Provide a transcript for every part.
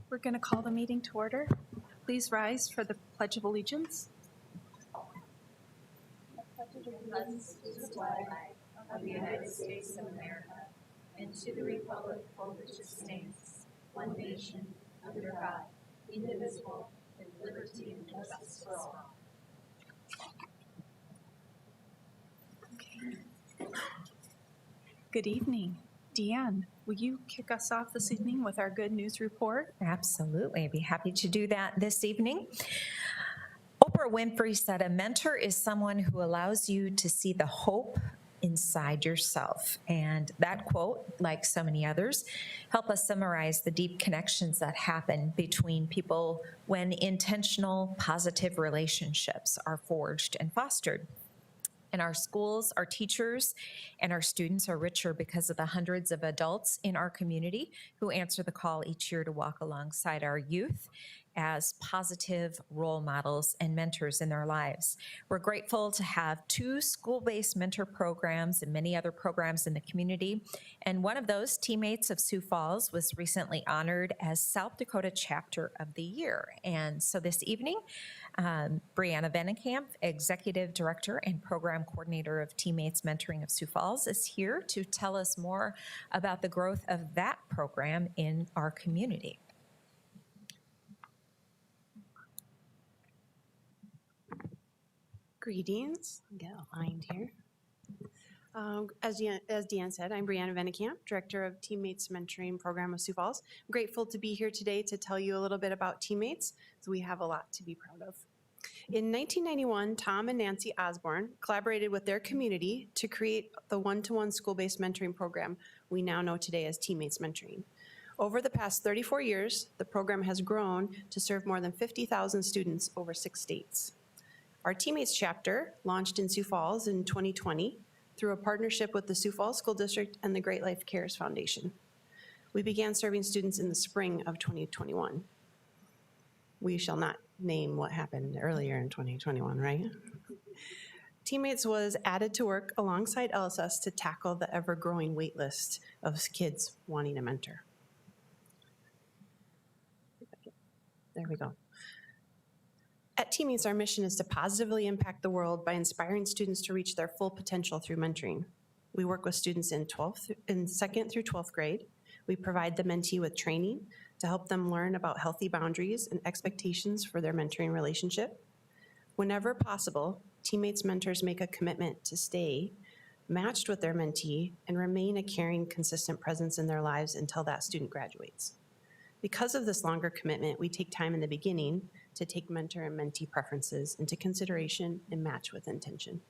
We're going to call the meeting to order. Please rise for the Pledge of Allegiance. I pledge allegiance to the flag of the United States of America and to the republic for which it stands, one nation, under God, indivisible, with liberty and justice for all. Okay. Good evening. Deanne, will you kick us off this evening with our good news report? Absolutely. I'd be happy to do that this evening. Oprah Winfrey said, "A mentor is someone who allows you to see the hope inside yourself." And that quote, like so many others, help us summarize the deep connections that happen between people when intentional, positive relationships are forged and fostered. And our schools, our teachers, and our students are richer because of the hundreds of adults in our community who answer the call each year to walk alongside our youth as positive role models and mentors in their lives. We're grateful to have 2 school-based mentor programs and many other programs in the community. And one of those, Teammates of Sioux Falls, was recently honored as South Dakota Chapter of the Year. And so this evening, Brianna Vennekamp, Executive Director and Program Coordinator of Teammates Mentoring of Sioux Falls, is here to tell us more about the growth of that program in our community. Greetings. Get aligned here. As Deanne said, I'm Brianna Vennekamp, Director of Teammates Mentoring Program of Sioux Falls. I'm grateful to be here today to tell you a little bit about Teammates, so we have a lot to be proud of. In 1991, Tom and Nancy Osborne collaborated with their community to create the one-to-one school-based mentoring program we now know today as Teammates Mentoring. Over the past 34 years, the program has grown to serve more than 50,000 students over 6 states. Our Teammates chapter launched in Sioux Falls in 2020 through a partnership with the Sioux Falls School District and the Great Life Cares Foundation. We began serving students in the spring of 2021. We shall not name what happened earlier in 2021, right? Teammates was added to work alongside LSS to tackle the ever-growing wait list of kids wanting a mentor. There we go. At Teammates, our mission is to positively impact the world by inspiring students to reach their full potential through mentoring. We work with students in 2nd through 12th grade. We provide the mentee with training to help them learn about healthy boundaries and expectations for their mentoring relationship. Whenever possible, Teammates mentors make a commitment to stay matched with their mentee and remain a caring, consistent presence in their lives until that student graduates. Because of this longer commitment, we take time in the beginning to take mentor and mentee preferences into consideration and match with intention.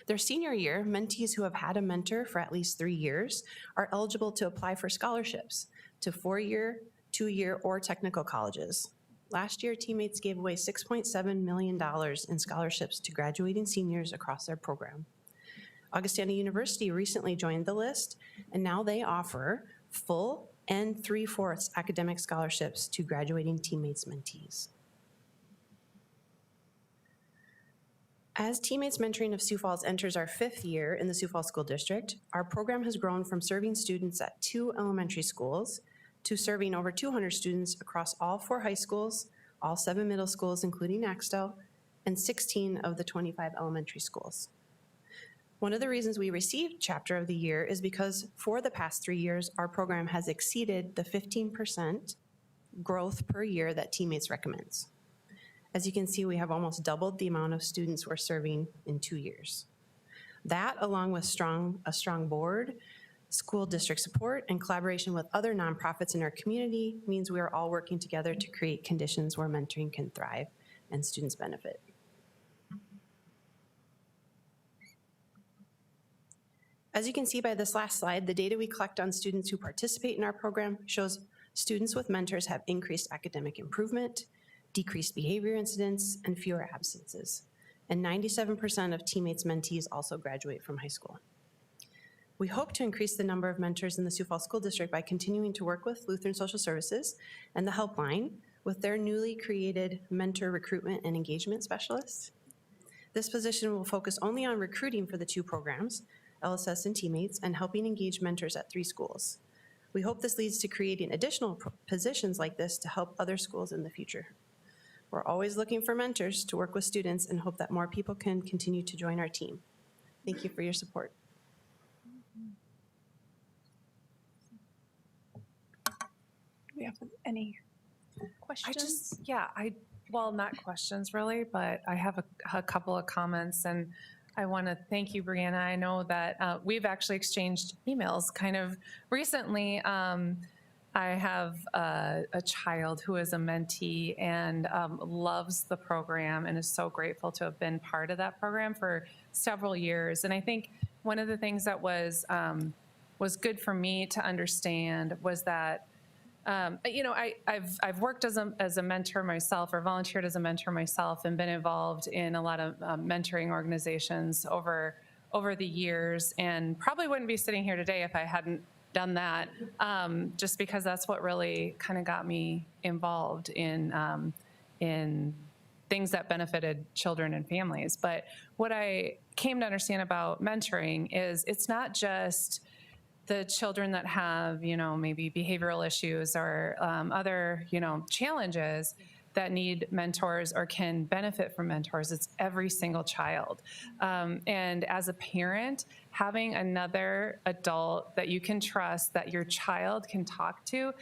Their senior year, mentees who have had a mentor for at least 3 years are eligible to apply for scholarships to 4-year, 2-year, or technical colleges. Last year, Teammates gave away $6.7 million in scholarships to graduating seniors across their program. Augustana University recently joined the list, and now they offer full and 3/4 academic scholarships to graduating Teammates mentees. As Teammates Mentoring of Sioux Falls enters our 5th year in the Sioux Falls School District, our program has grown from serving students at 2 elementary schools to serving over 200 students across all 4 high schools, all 7 middle schools, including Axtell, and 16 of the 25 elementary schools. One of the reasons we received Chapter of the Year is because for the past 3 years, our program has exceeded the 15% growth per year that Teammates recommends. As you can see, we have almost doubled the amount of students we're serving in 2 years. That, along with a strong board, school district support, and collaboration with other nonprofits in our community means we are all working together to create conditions where mentoring can thrive and students benefit. As you can see by this last slide, the data we collect on students who participate in our program shows students with mentors have increased academic improvement, decreased behavior incidents, and fewer absences. And 97% of Teammates mentees also graduate from high school. We hope to increase the number of mentors in the Sioux Falls School District by continuing to work with Lutheran Social Services and the Helpline with their newly created mentor recruitment and engagement specialists. This position will focus only on recruiting for the 2 programs, LSS and Teammates, and helping engage mentors at 3 schools. We hope this leads to creating additional positions like this to help other schools in the future. We're always looking for mentors to work with students and hope that more people can continue to join our team. Thank you for your support. Do we have any questions? Well, not questions really, but I have a couple of comments, and I want to thank you, Brianna. I know that we've actually exchanged emails kind of recently. I have a child who is a mentee and loves the program and is so grateful to have been part of that program for several years. And I think one of the things that was good for me to understand was that I've worked as a mentor myself, or volunteered as a mentor myself, and been involved in a lot of mentoring organizations over the years, and probably wouldn't be sitting here today if I hadn't done that, just because that's what really kind of got me involved in things that benefited children and families. But what I came to understand about mentoring is it's not just the children that have, maybe behavioral issues or other, challenges that need mentors or can benefit from mentors. It's every single child. And as a parent, having another adult that you can trust, that your child can talk to,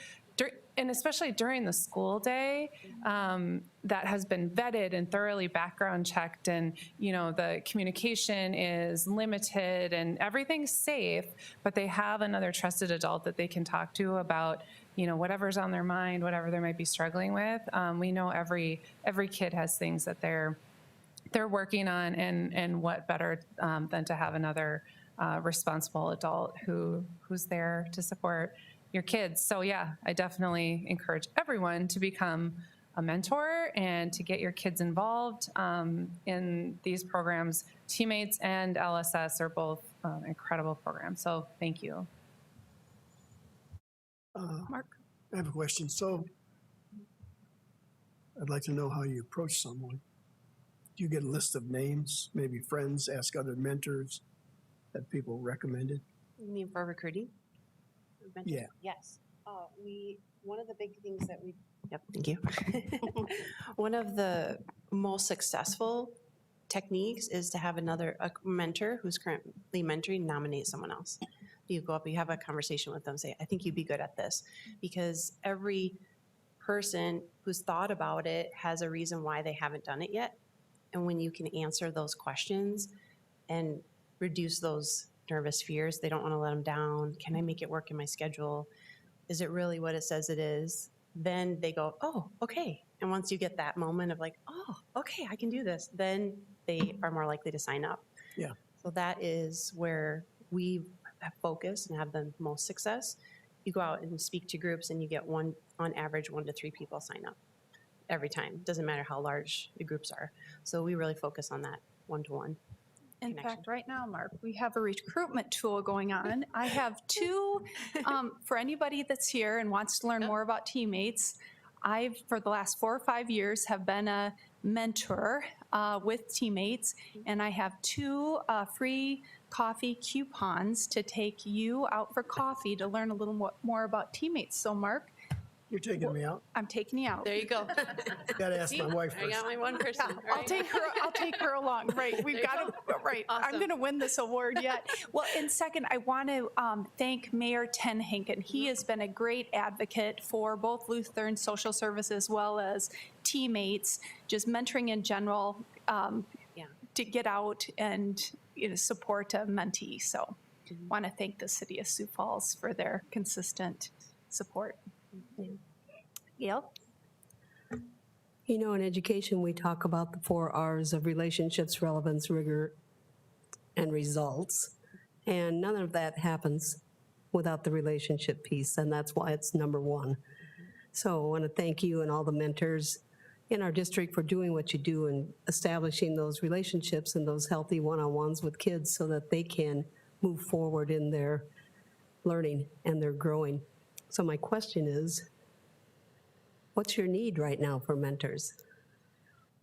and especially during the school day, that has been vetted and thoroughly background checked, and the communication is limited and everything's safe, but they have another trusted adult that they can talk to about whatever's on their mind, whatever they might be struggling with. We know every kid has things that they're working on, and what better than to have another responsible adult who's there to support your kids. So yeah, I definitely encourage everyone to become a mentor and to get your kids involved in these programs. Teammates and LSS are both incredible programs. So thank you. Mark? I have a question. So I'd like to know how you approach someone. Do you get a list of names, maybe friends, ask other mentors that people recommended? You mean for recruiting? Yeah. Yes. One of the big things that we, yep, thank you. One of the most successful techniques is to have a mentor who's currently mentoring nominate someone else. You go up, you have a conversation with them, say, I think you'd be good at this. Because every person who's thought about it has a reason why they haven't done it yet. And when you can answer those questions and reduce those nervous fears, they don't want to let them down. Can I make it work in my schedule? Is it really what it says it is? Then they go, oh, okay. And once you get that moment of like, oh, okay, I can do this, then they are more likely to sign up. Yeah. So that is where we have focused and have the most success. You go out and speak to groups and you get on average 1 to 3 people sign up every time. Doesn't matter how large the groups are. So we really focus on that one-to-one. In fact, right now, Mark, we have a recruitment tool going on. I have 2, for anybody that's here and wants to learn more about teammates, for the last 4 or 5 years, have been a mentor with teammates, and I have 2 free coffee coupons to take you out for coffee to learn a little more about teammates. So, Mark, You're taking me out? I'm taking you out. There you go. Gotta ask my wife I first. got my one person. Yeah, I'll take her along. Right, we've got to. Right, I'm Awesome. going to win this award yet. Well, and second, I want to thank Mayor Tenhinken. He has been a great advocate for both Lutheran social service as well as teammates, just mentoring in general, to get out and support a mentee. So, want to thank the city of Sioux Falls for their consistent support. Gail? In education, we talk about the 4 R's of relationships, relevance, rigor, and results. And none of that happens without the relationship piece, and that's why it's number 1. So I want to thank you and all the mentors in our district for doing what you do and establishing those relationships and those healthy one-on-ones with kids so that they can move forward in their learning and their growing. So my question is, what's your need right now for mentors?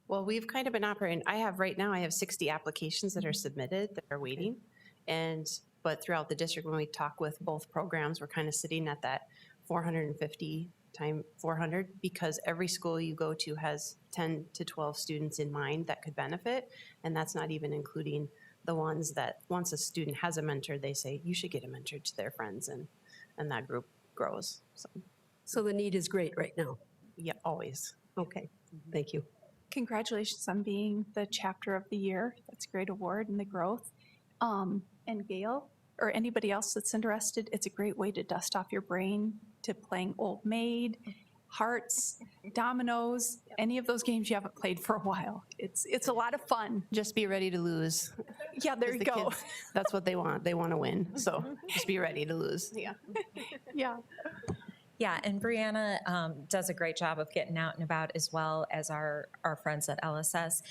Well, we've kind of been operating, right now I have 60 applications that are submitted that are waiting. And But throughout the district, when we talk with both programs, we're kind of sitting at that 450 times 400 because every school you go to has 10 to 12 students in mind that could benefit. And that's not even including the ones that once a student has a mentor, they say, you should get a mentor to their friends, and that group grows. So the need is great right now. Yeah, always. Okay, thank you. Congratulations on being the chapter of the year. That's a great award and the growth. And Gail, or anybody else that's interested, it's a great way to dust off your brain to playing Old Maid, Hearts, Dominoes, any of those games you haven't played for a while. It's a lot of fun. Just be ready to lose. Yeah, there you The go. kids, that's what they want. They want to win. So just be ready to lose. Yeah. Yeah. Yeah, and Brianna does a great job of getting out and about as well as our friends at LSS.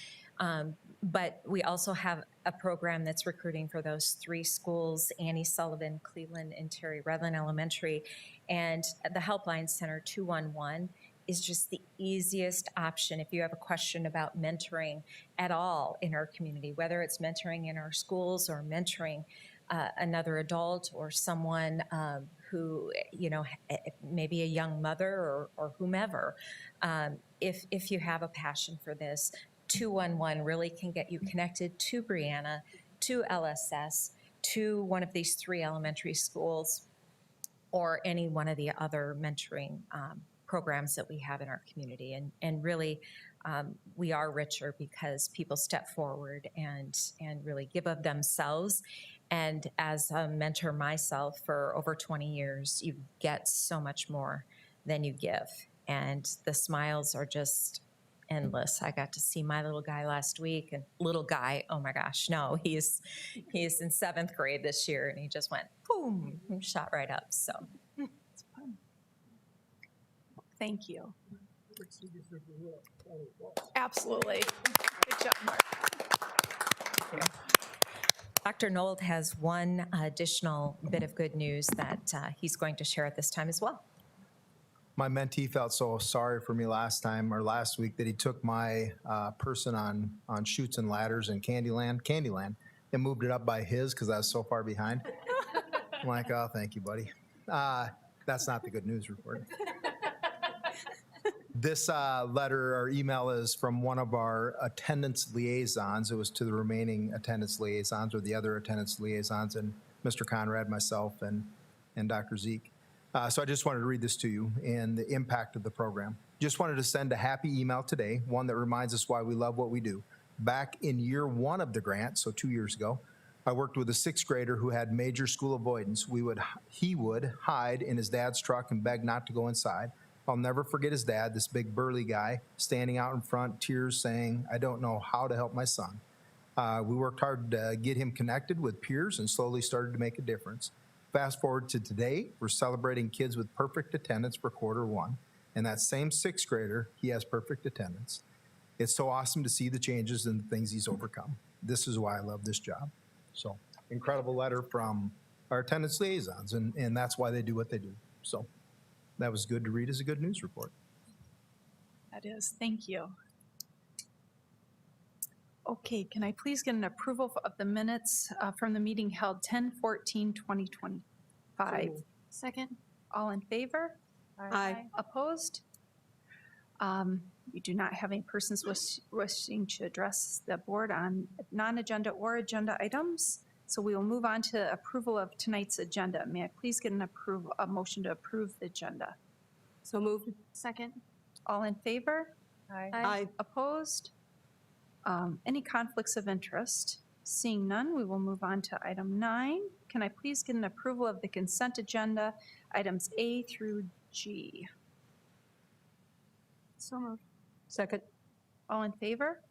But we also have a program that's recruiting for those 3 schools, Annie Sullivan, Cleveland, and Terry Redland Elementary. And the Helpline Center 211 is just the easiest option if you have a question about mentoring at all in our community, whether it's mentoring in our schools or mentoring another adult or someone who, you know, maybe a young mother or whomever. If you have a passion for this, 211 really can get you connected to Brianna, to LSS, to one of these 3 elementary schools, or any one of the other mentoring programs that we have in our community. And really, we are richer because people step forward and really give of themselves. And as a mentor myself for over 20 years, you get so much more than you give. And the smiles are just endless. I got to see my little guy last week, and little guy, oh my gosh, no, he's in 7th grade this year, and he just went boom, and shot right up. So It's fun. Thank you. Absolutely. Good job, Mark. Dr. Nold has one additional bit of good news that he's going to share at this time as well. My mentee felt so sorry for me last week that he took my person on Chutes and Ladders in Candyland, and moved it up by his because I was so far behind. I'm like, oh, thank you, buddy. That's not the good news report. This letter or email is from one of our attendance liaisons. It was to the remaining attendance liaisons or the other attendance liaisons, and Mr. Conrad, myself, and Dr. Zeke. So I just wanted to read this to you and the impact of the program. Just wanted to send a happy email today, one that reminds us why we love what we do. Back in year 1 of the grant, so 2 years ago, I worked with a 6th grader who had major school avoidance. He would hide in his dad's truck and beg not to go inside. I'll never forget his dad, this big burly guy, standing out in front, tears saying, I don't know how to help my son. We worked hard to get him connected with peers and slowly started to make a difference. Fast forward to today, we're celebrating kids with perfect attendance for Q1. And that same 6th grader, he has perfect attendance. It's so awesome to see the changes and the things he's overcome. This is why I love this job. So incredible letter from our attendance liaisons, and that's why they do what they do. So that was good to read as a good news report. That is. Thank you. Okay, can I please get an approval of the minutes from the meeting held 10/14/2025? Second? All in favor? Aye. Opposed? We do not have any persons wishing to address the board on non-agenda or agenda items, so we will move on to approval of tonight's agenda. May I please get a motion to approve the agenda? So moved. Second? All in favor? Aye. Opposed? Any conflicts of interest? Seeing none, we will move on to item 9. Can I please get an approval of the consent agenda, items A through G? So moved. Second. All in favor?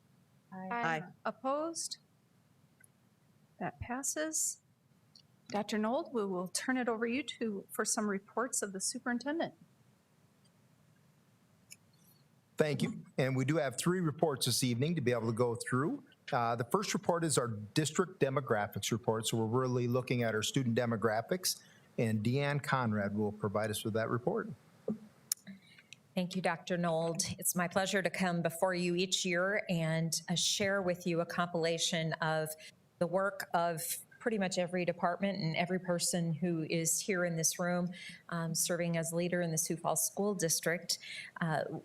Aye. Opposed? That passes. Dr. Nold, we will turn it over to you for some reports of the superintendent. Thank you. And we do have 3 reports this evening to be able to go through. The first report is our district demographics report. So we're really looking at our student demographics, and Deanne Conrad will provide us with that report. Thank you, Dr. Nold. It's my pleasure to come before you each year and share with you a compilation of the work of pretty much every department and every person who is here in this room serving as leader in the Sioux Falls School District.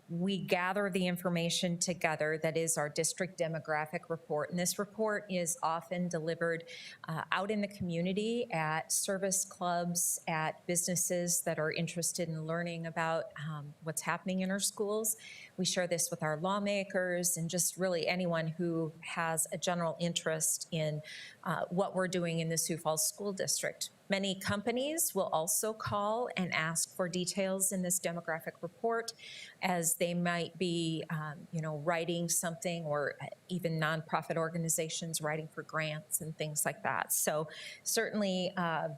We gather the information together that is our district demographic report. And this report is often delivered out in the community at service clubs, at businesses that are interested in learning about what's happening in our schools. We share this with our lawmakers and just really anyone who has a general interest in what we're doing in the Sioux Falls School District. Many companies will also call and ask for details in this demographic report, as they might be, writing something, or even nonprofit organizations writing for grants and things like that. So certainly a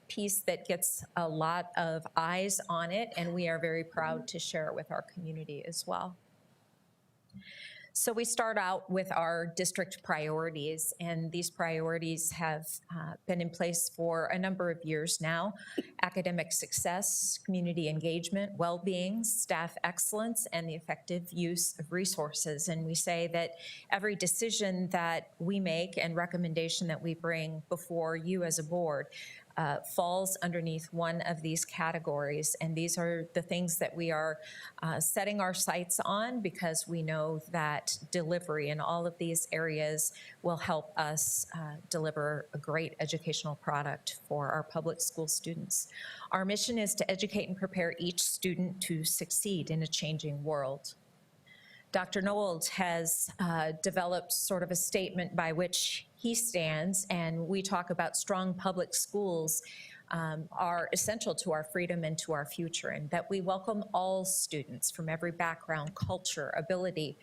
piece that gets a lot of eyes on it, and we are very proud to share it with our community as well. So we start out with our district priorities, and these priorities have been in place for a number of years now: academic success, community engagement, well-being, staff excellence, and the effective use of resources. And we say that every decision that we make and recommendation that we bring before you as a board falls underneath one of these categories. And these are the things that we are setting our sights on, because we know that delivery in all of these areas will help us deliver a great educational product for our public school students. Our mission is to educate and prepare each student to succeed in a changing world. Dr. Nold has developed sort of a statement by which he stands, and we talk about strong public schools are essential to our freedom and to our future, and that we welcome all students from every background, culture, ability,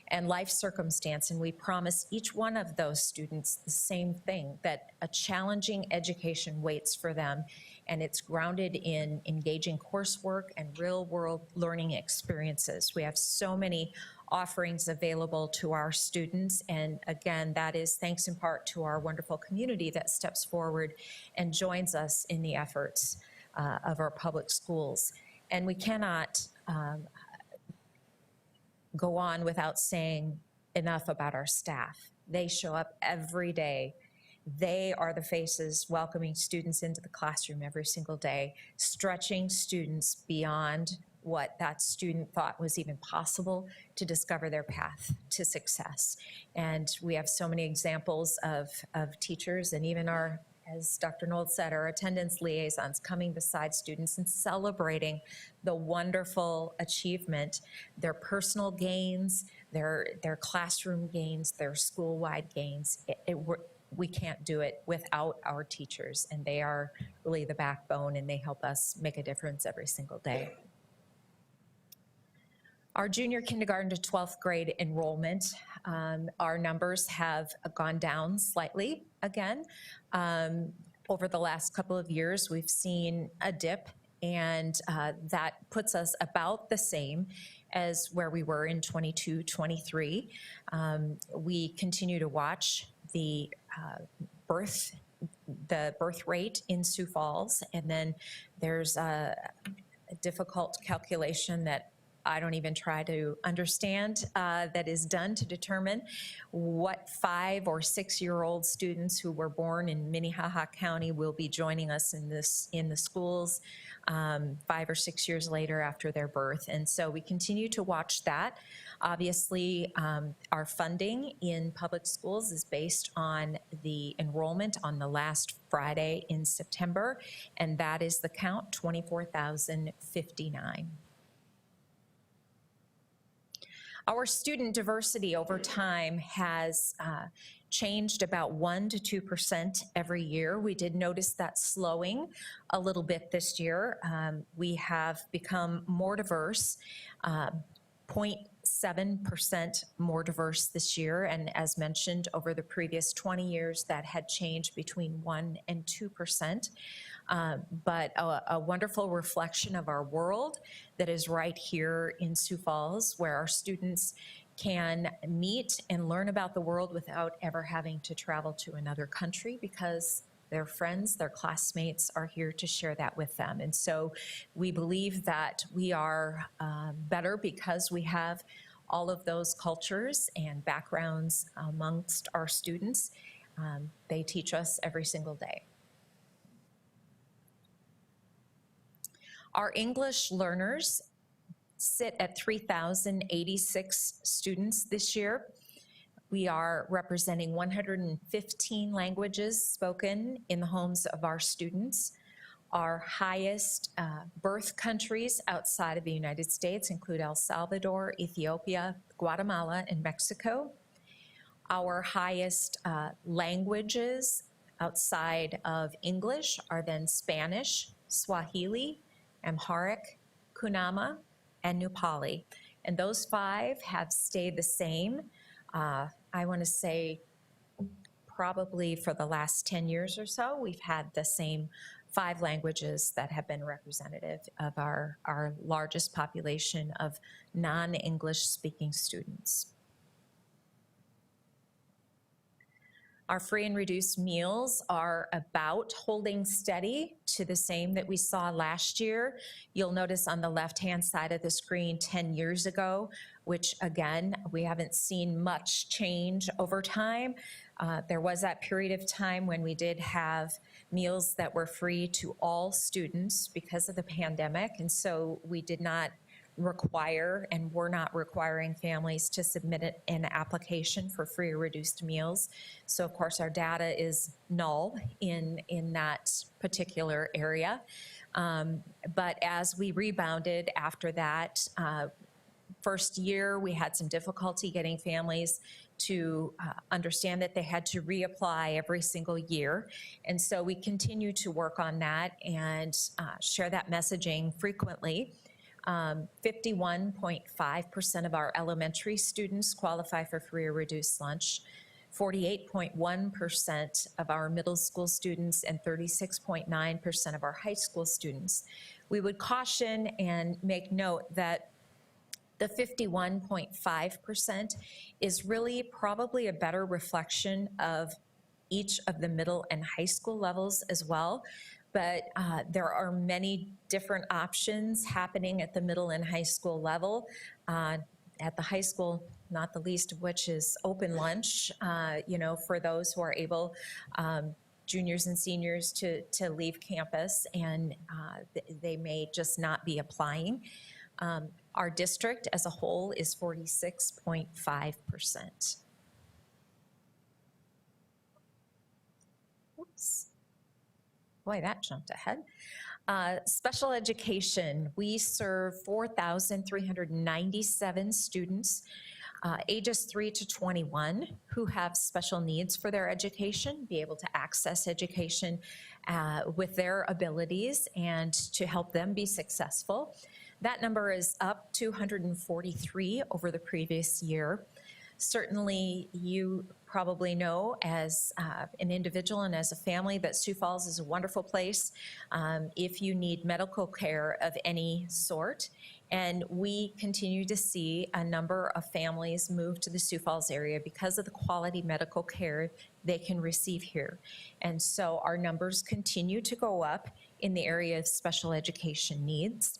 and life circumstance. And we promise each one of those students the same thing, that a challenging education waits for them, and it's grounded in engaging coursework and real-world learning experiences. We have so many offerings available to our students, and again, that is thanks in part to our wonderful community that steps forward and joins us in the efforts of our public schools. And we cannot go on without saying enough about our staff. They show up every day. They are the faces welcoming students into the classroom every single day, stretching students beyond what that student thought was even possible to discover their path to success. And we have so many examples of teachers, and even our, as Dr. Nold said, our attendance liaisons coming beside students and celebrating the wonderful achievement, their personal gains, their classroom gains, their school-wide gains. We can't do it without our teachers, and they are really the backbone, and they help us make a difference every single day. Our junior kindergarten to 12th grade enrollment, our numbers have gone down slightly again. Over the last couple of years, we've seen a dip, and that puts us about the same as where we were in 22-23. We continue to watch the birth rate in Sioux Falls, and then there's a difficult calculation that I don't even try to understand that is done to determine what 5 or 6-year-old students who were born in Minnehaha County will be joining us in the schools 5 or 6 years later after their birth. And so we continue to watch that. Obviously, our funding in public schools is based on the enrollment on the last Friday in September, and that is the count, 24,059. Our student diversity over time has changed about 1% to 2% every year. We did notice that slowing a little bit this year. We have become more diverse, 0.7% more diverse this year, and as mentioned, over the previous 20 years, that had changed between 1% and 2%. But a wonderful reflection of our world that is right here in Sioux Falls, where our students can meet and learn about the world without ever having to travel to another country, because their friends, their classmates are here to share that with them. And so we believe that we are better because we have all of those cultures and backgrounds amongst our students. they teach us every single day. Our English learners sit at 3,086 students this year. We are representing 115 languages spoken in the homes of our students. Our highest birth countries outside of the United States include El Salvador, Ethiopia, Guatemala, and Mexico. Our highest languages outside of English are then Spanish, Swahili, Amharic, Kunama, and Nepali. And those 5 have stayed the same. I want to say probably for the last 10 years or so, we've had the same 5 languages that have been representative of our largest population of non-English speaking students. Our free and reduced meals are about holding steady to the same that we saw last year. You'll notice on the left-hand side of the screen 10 years ago, which again, we haven't seen much change over time. There was that period of time when we did have meals that were free to all students because of the pandemic, and so we did not require, and we're not requiring families to submit an application for free or reduced meals. So of course our data is null in that particular area. But as we rebounded after that, first year we had some difficulty getting families to understand that they had to reapply every single year. And so we continue to work on that and share that messaging frequently. 51.5% of our elementary students qualify for free or reduced lunch, 48.1% of our middle school students, and 36.9% of our high school students. We would caution and make note that the 51.5% is really probably a better reflection of each of the middle and high school levels as well. But there are many different options happening at the middle and high school level. At the high school, not the least of which is open lunch, for those who are able, juniors and seniors to leave campus, and they may just not be applying. Our district as a whole is 46.5%. Oops. Boy, that jumped ahead. Special education, we serve 4,397 students, ages 3 to 21, who have special needs for their education, be able to access education with their abilities and to help them be successful. That number is up 243 over the previous year. Certainly, you probably know as an individual and as a family that Sioux Falls is a wonderful place if you need medical care of any sort. And we continue to see a number of families move to the Sioux Falls area because of the quality medical care they can receive here. And so our numbers continue to go up in the area of special education needs.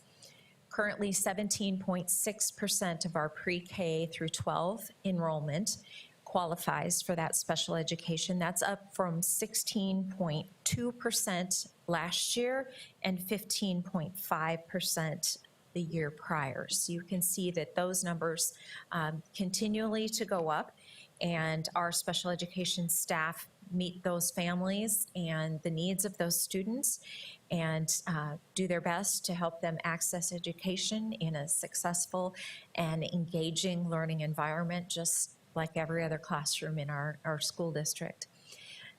Currently, 17.6% of our pre-K through 12 enrollment qualifies for that special education. That's up from 16.2% last year and 15.5% the year prior. So you can see that those numbers continually to go up, and our special education staff meet those families and the needs of those students and do their best to help them access education in a successful and engaging learning environment, just like every other classroom in our school district.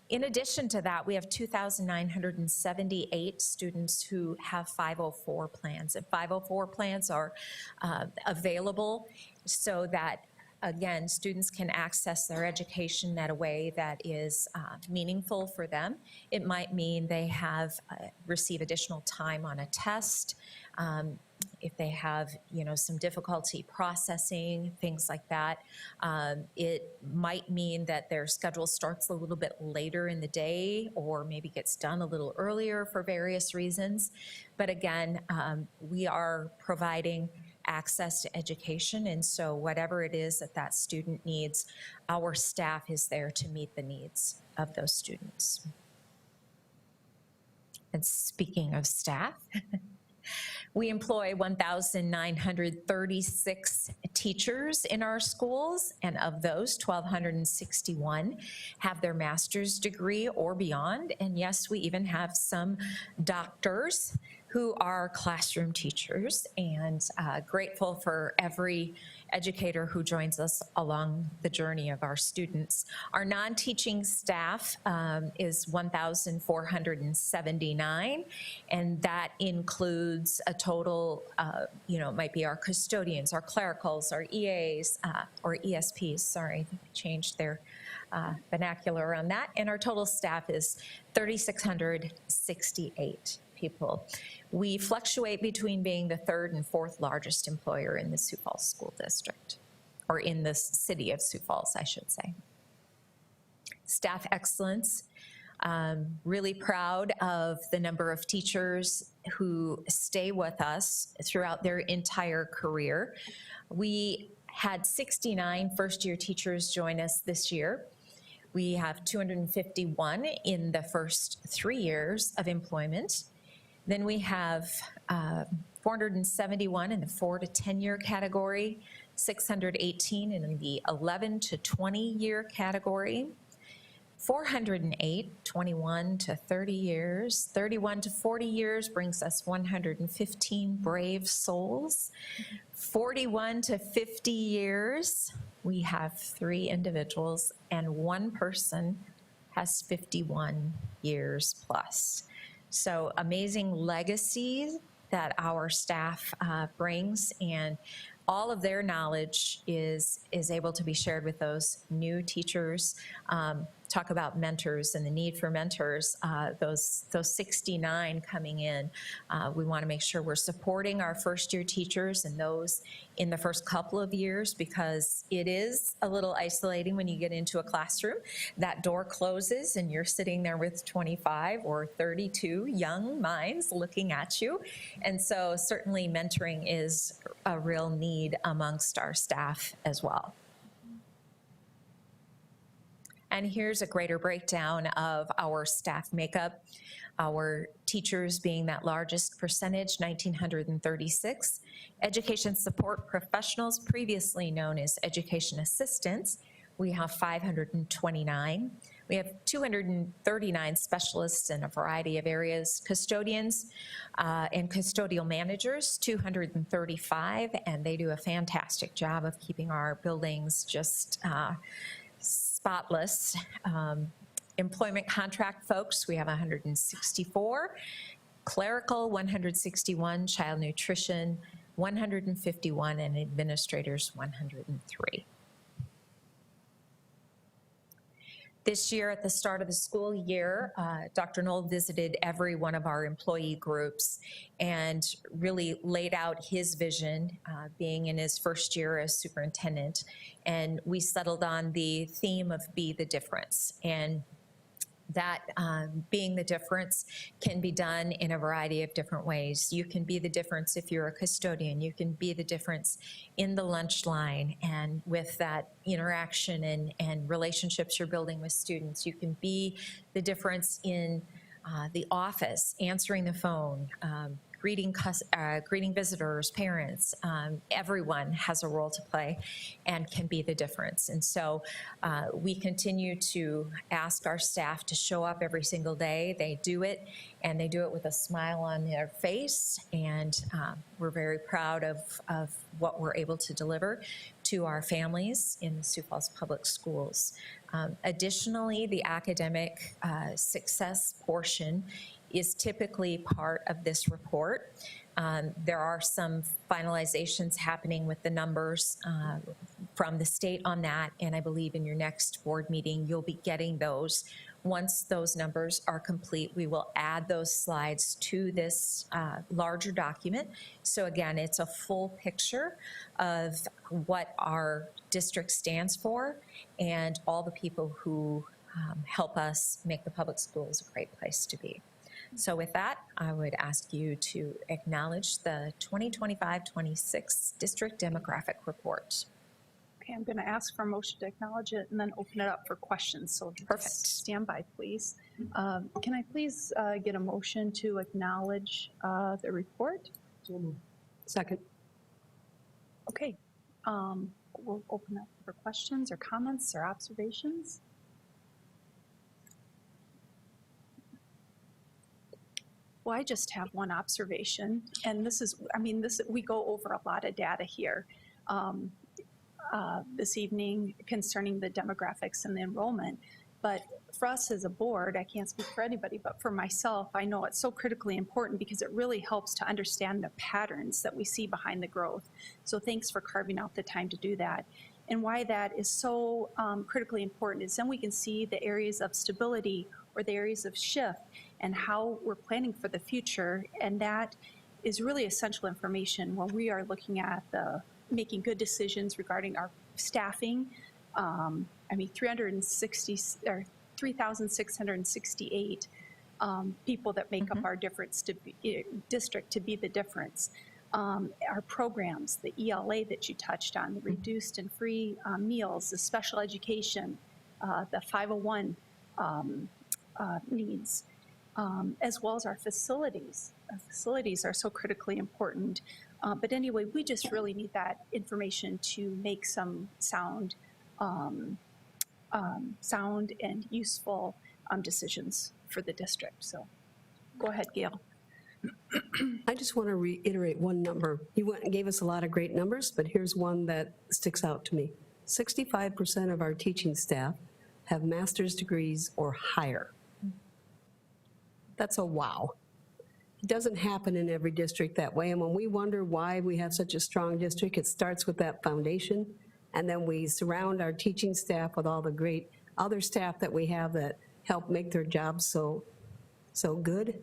In addition to that, we have 2,978 students who have 504 plans. And 504 plans are available so that, again, students can access their education in a way that is meaningful for them. It might mean they have receive additional time on a test, if they have, some difficulty processing, things like that. It might mean that their schedule starts a little bit later in the day or maybe gets done a little earlier for various reasons. But again, we are providing access to education, and so whatever it is that student needs, our staff is there to meet the needs. of those students. And speaking of staff, we employ 1,936 teachers in our schools, and of those, 1,261 have their master's degree or beyond. And yes, we even have some doctors who are classroom teachers, and grateful for every educator who joins us along the journey of our students. Our non-teaching staff is 1,479, and that includes a total, it might be our custodians, our clericals, our EAs, or ESPs, sorry, they changed their vernacular on that, and our total staff is 3,668 people. We fluctuate between being the third and fourth largest employer in the Sioux Falls School District, or in the city of Sioux Falls, I should say. Staff excellence. Really proud of the number of teachers who stay with us throughout their entire career. We had 69 first-year teachers join us this year. We have 251 in the first 3 years of employment. Then we have 471 in the 4 to 10 year category, 618 in the 11 to 20 year category, 408, 21 to 30 years, 31 to 40 years brings us 115 brave souls, 41 to 50 years, we have 3 individuals, and 1 person has 51 years plus. So amazing legacy that our staff brings, and all of their knowledge is able to be shared with those new teachers. Talk about mentors and the need for mentors. Those 69 coming in, we want to make sure we're supporting our first-year teachers and those in the first couple of years, because it is a little isolating when you get into a classroom. That door closes and you're sitting there with 25 or 32 young minds looking at you. And so certainly mentoring is a real need amongst our staff as well. And here's a greater breakdown of our staff makeup. Our teachers being that largest percentage, 1,936. Education support professionals, previously known as education assistants, we have 529. We have 239 specialists in a variety of areas. Custodians and custodial managers, 235, and they do a fantastic job of keeping our buildings just spotless. Employment contract folks, we have 164. Clerical, 161. Child nutrition, 151. And administrators, 103. This year, at the start of the school year, Dr. Knoll visited every one of our employee groups and really laid out his vision, being in his first year as superintendent. And we settled on the theme of Be the Difference. And that being the difference can be done in a variety of different ways. You can be the difference if you're a custodian. You can be the difference in the lunch line and with that interaction and relationships you're building with students. You can be the difference in the office, answering the phone, greeting visitors, parents. Everyone has a role to play and can be the difference. And so we continue to ask our staff to show up every single day. They do it, and they do it with a smile on their face. And we're very proud of what we're able to deliver to our families in the Sioux Falls Public Schools. Additionally, the academic success portion is typically part of this report. There are some finalizations happening with the numbers from the state on that, and I believe in your next board meeting, you'll be getting those. Once those numbers are complete, we will add those slides to this larger document. So again, it's a full picture of what our district stands for and all the people who help us make the public schools a great place to be. So with that, I would ask you to acknowledge the 2025-26 District Demographic Report. Okay, I'm going to ask for a motion to acknowledge it and then open it up for questions. So just Perfect. stand by, please. Can I please get a motion to acknowledge the report? Second. Okay, we'll open up for questions or comments or observations. Well, I just have one observation, and this is, I mean, we go over a lot of data here this evening concerning the demographics and the enrollment. But for us as a board, I can't speak for anybody, but for myself, I know it's so critically important because it really helps to understand the patterns that we see behind the growth. So thanks for carving out the time to do that. And why that is so critically important is then we can see the areas of stability or the areas of shift and how we're planning for the future. And that is really essential information when we are looking at making good decisions regarding our staffing. I mean, 3,668 people that make up our district to be the difference. Our programs, the ELA that you touched on, the reduced and free meals, the special education, the 501 needs, as well as our facilities. Our facilities are so critically important. But anyway, we just really need that information to make some sound and useful decisions for the district. So go ahead, Gail. I just want to reiterate one number. You went and gave us a lot of great numbers, but here's one that sticks out to me. 65% of our teaching staff have master's degrees or higher. That's a wow. It doesn't happen in every district that way, and when we wonder why we have such a strong district, it starts with that foundation, and then we surround our teaching staff with all the great other staff that we have that help make their jobs so good.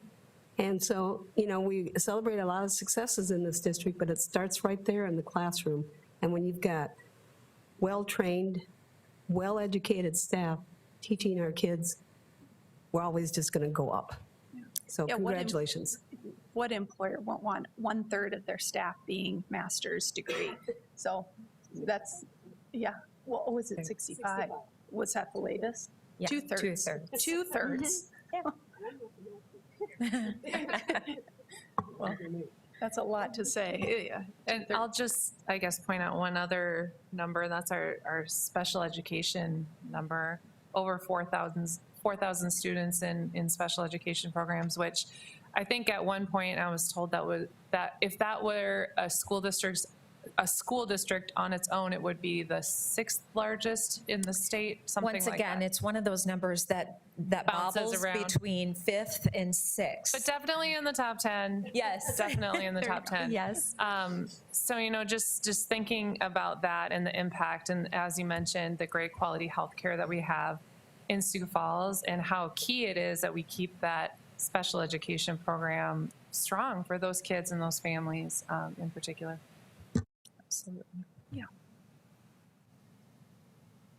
And so, you know, we celebrate a lot of successes in this district, but it starts right there in the classroom. And when you've got well-trained, well-educated staff teaching our kids, we're always just going to go up. So Yeah, congratulations. What employer won't want 1/3 of their staff being master's degree? So that's, yeah, well, was it 65? Was that the latest? Yeah, 2/3. 2/3. 2/3. Well, that's a lot to say. Yeah. And I'll just, I guess, point out one other number. That's our special education number, over 4,000 students in special education programs, which I think at one point I was told that if that were a school district on its own, it would be the 6th largest in the state, something Once like again, that. it's one of those numbers that Bounces bobbles around. between 5th and 6th. But definitely in the top 10. Yes. Definitely in the top 10. Yes. So, you know, just thinking about that and the impact, and as you mentioned, the great quality healthcare that we have in Sioux Falls and how key it is that we keep that special education program strong for those kids and those families in particular. Absolutely. Yeah.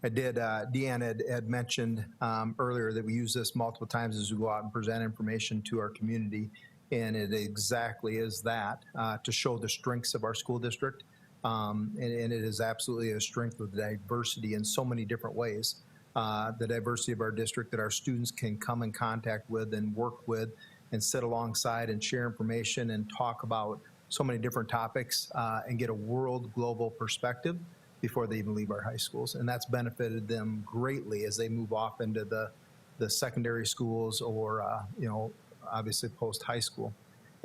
I did, Deanne had mentioned earlier that we use this multiple times as we go out and present information to our community. And it exactly is that, to show the strengths of our school district. And it is absolutely a strength with diversity in so many different ways. The diversity of our district that our students can come in contact with and work with and sit alongside and share information and talk about so many different topics and get a world global perspective before they even leave our high schools. And that's benefited them greatly as they move off into the secondary schools or, you know, obviously post high school.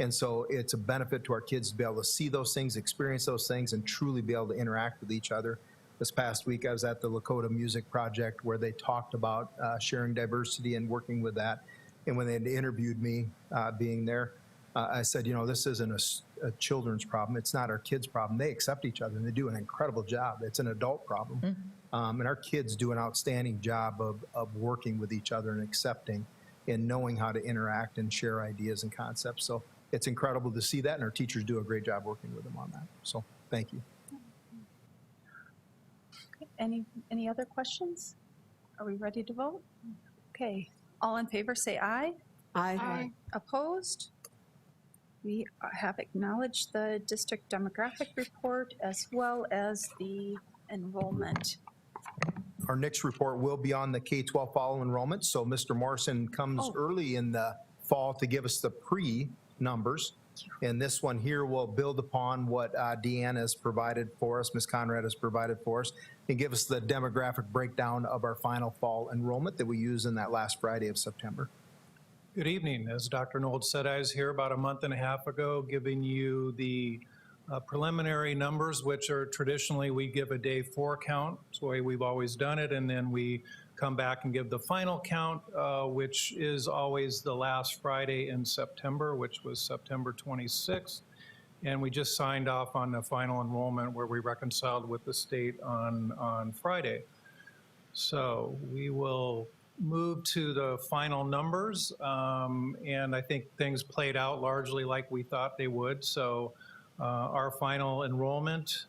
And so it's a benefit to our kids to be able to see those things, experience those things, and truly be able to interact with each other. This past week, I was at the Lakota Music Project where they talked about sharing diversity and working with that. And when they had interviewed me being there, I said, you know, this isn't a children's problem. It's not our kids' problem. They accept each other, and they do an incredible job. It's an adult problem. Mm-hmm. And our kids do an outstanding job of working with each other and accepting and knowing how to interact and share ideas and concepts. So it's incredible to see that, and our teachers do a great job working with them on that. So thank you. Any other questions? Are we ready to vote? Okay, all in favor say aye. Aye. Opposed? We have acknowledged the district demographic report as well as the enrollment. Our next report will be on the K-12 fall enrollment. So Mr. Morrison comes early in the fall to give us the pre-numbers. And this one here will build upon what Deanna has provided for us, Ms. Conrad has provided for us, and give us the demographic breakdown of our final fall enrollment that we use in that last Friday of September. Good evening. As Dr. Nold said, I was here about a month and a half ago giving you the preliminary numbers, which are traditionally we give a day 4 count. It's the way we've always done it. And then we come back and give the final count, which is always the last Friday in September, which was September 26th. And we just signed off on the final enrollment where we reconciled with the state on Friday. So we will move to the final numbers. And I think things played out largely like we thought they would. So our final enrollment,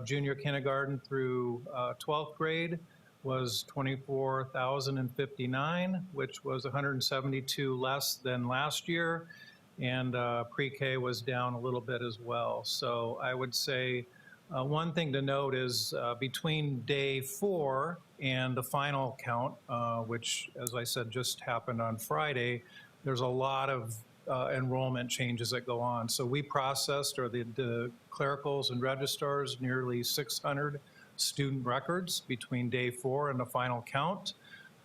junior kindergarten through 12th grade, was 24,059, which was 172 less than last year. And pre-K was down a little bit as well. So I would say one thing to note is between day 4 and the final count, which, as I said, just happened on Friday, there's a lot of enrollment changes that go on. So we processed, or the clericals and registrars, nearly 600 student records between day 4 and the final count.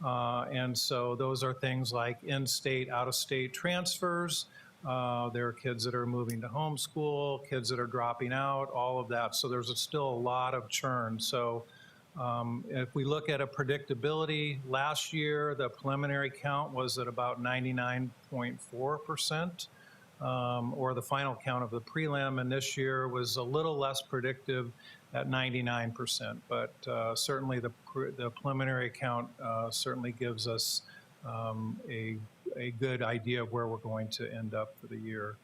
And so those are things like in-state, out-of-state transfers. There are kids that are moving to homeschool, kids that are dropping out, all of that. So there's still a lot of churn. So if we look at a predictability, last year the preliminary count was at about 99.4%, or the count of the prelim, and this year was a little less predictive at 99%. But certainly the preliminary count certainly gives us a good idea of where we're going to end up for the year.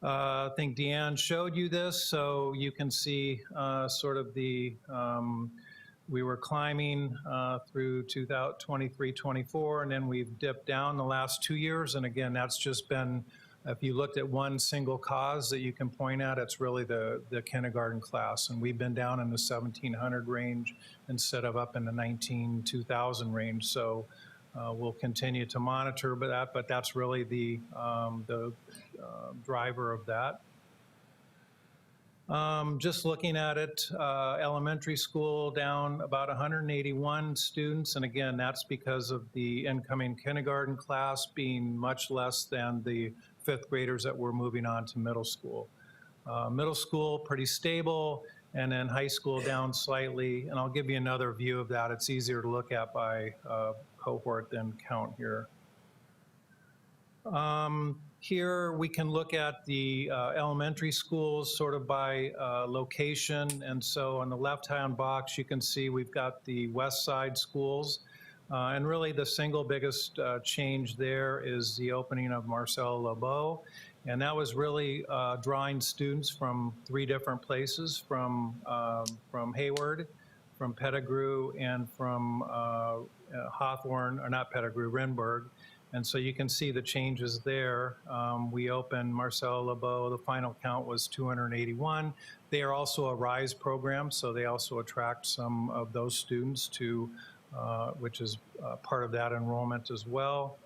I think Deanne showed you this, so you can see sort of the, we were climbing through 2023, 24, and then we've dipped down the last 2 years. And again, that's just been, if you looked at one single cause that you can point at, it's really the kindergarten class. And we've been down in the 1,700 range instead of up in the 2,000 range. So we'll continue to monitor that, but that's really the driver of that. Just looking at it, elementary school down about 181 students. And again, that's because of the incoming kindergarten class being much less than the 5th graders that were moving on to middle school. Middle school, pretty stable, and then high school down slightly. And I'll give you another view of that. It's easier to look at by cohort than count here. Here we can look at the elementary schools sort of by location. And so on the left-hand box, you can see we've got the west side schools. And really the single biggest change there is the opening of Marcel Lebeau. And that was really drawing students from 3 different places, from Hayward, from Pettigrew, and from Hawthorne, or not Pettigrew, Renberg. And so you can see the changes there. We opened Marcel Lebeau, the final count was 281. They are also a RISE program, so they also attract some of those students to, which is part of that enrollment as well.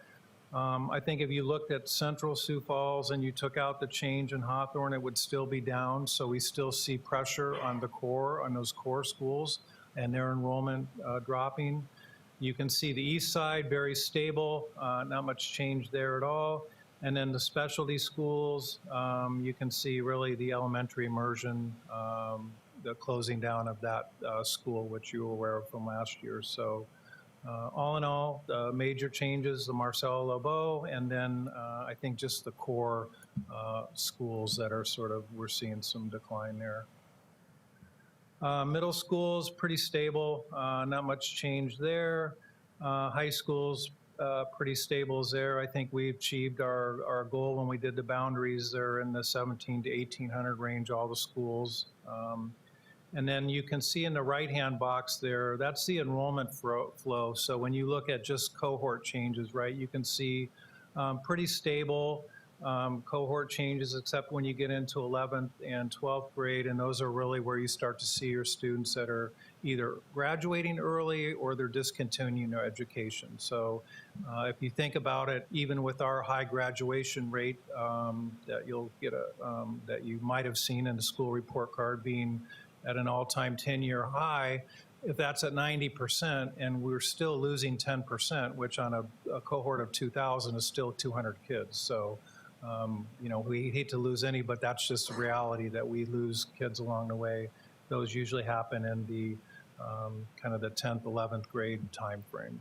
I think if you looked at Central Sioux Falls and you took out the change in Hawthorne, it would still be down. So we still see pressure on the core, on those core schools, and their enrollment dropping. You can see the east side, very stable, not much change there at all. And then the specialty schools, you can see really the elementary immersion, the closing down of that school, which you were aware of from last year. So all in all, the major changes, the Marcel Lebeau, and then I think just the core schools that are sort of, we're seeing some decline there. Middle schools, pretty stable, not much change there. High schools, pretty stable there. I think we achieved our goal when we did the boundaries. They're in the 1,700 to 1,800 range, all the schools. And then you can see in the right-hand box there, that's the enrollment flow. So when you look at just cohort changes, right, you can see pretty stable. cohort changes except when you get into 11th and 12th grade, and those are really where you start to see your students that are either graduating early or they're discontinuing their education. So if you think about it, even with our high graduation rate that you'll get that you might have seen in the school report card being at an all-time 10-year high, if that's at 90% and we're still losing 10%, which on a cohort of 2,000 is still 200 kids. So, you know, we hate to lose any, but that's just a reality that we lose kids along the way. Those usually happen in the kind of the 10th, 11th grade time frame.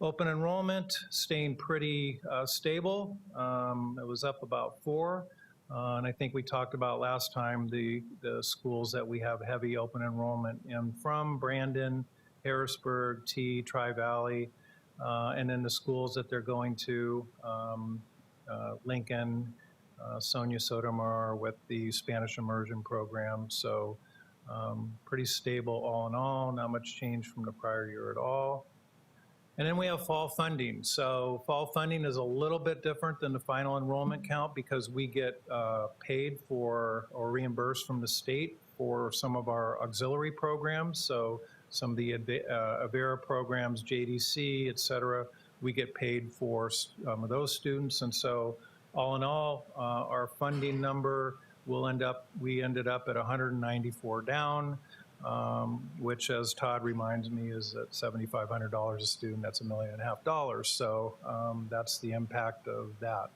Open enrollment staying pretty stable. It was up about 4. And I think we talked about last time the schools that we have heavy open enrollment in, from Brandon, Harrisburg, Tri-Valley, and then the schools that they're going to, Lincoln, Sonia Sotomayor with the Spanish immersion program. So pretty stable all in all, not much change from the prior year at all. And then we have fall funding. So fall funding is a little bit different than the final enrollment count because we get paid for or reimbursed from the state for some of our auxiliary programs. So some of the Avera programs, JDC, et cetera, we get paid for those students. And so all in all, our funding number we ended up at 194 down. Which, as Todd reminds me, is at $7,500 a student. That's $1.5 million. So that's the impact of that.